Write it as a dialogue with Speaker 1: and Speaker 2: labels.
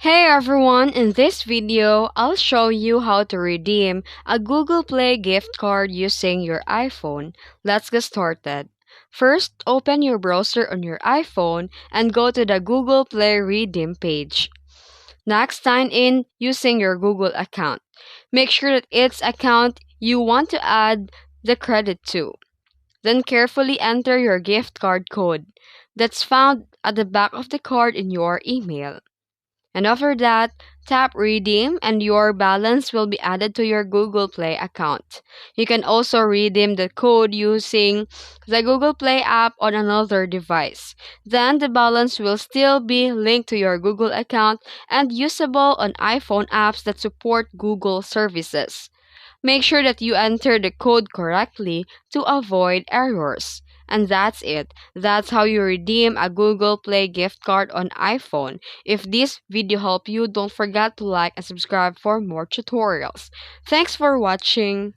Speaker 1: Hey everyone, in this video, I'll show you how to redeem a Google Play gift card using your iPhone. Let's get started. First, open your browser on your iPhone and go to the Google Play redeem page. Next, sign in using your Google account. Make sure that it's account you want to add the credit to. Then carefully enter your gift card code that's found at the back of the card in your email. And after that, tap redeem and your balance will be added to your Google Play account. You can also redeem the code using the Google Play app on another device. Then the balance will still be linked to your Google account and usable on iPhone apps that support Google services. Make sure that you enter the code correctly to avoid errors. And that's it. That's how you redeem a Google Play gift card on iPhone. If this video helped you, don't forget to like and subscribe for more tutorials. Thanks for watching.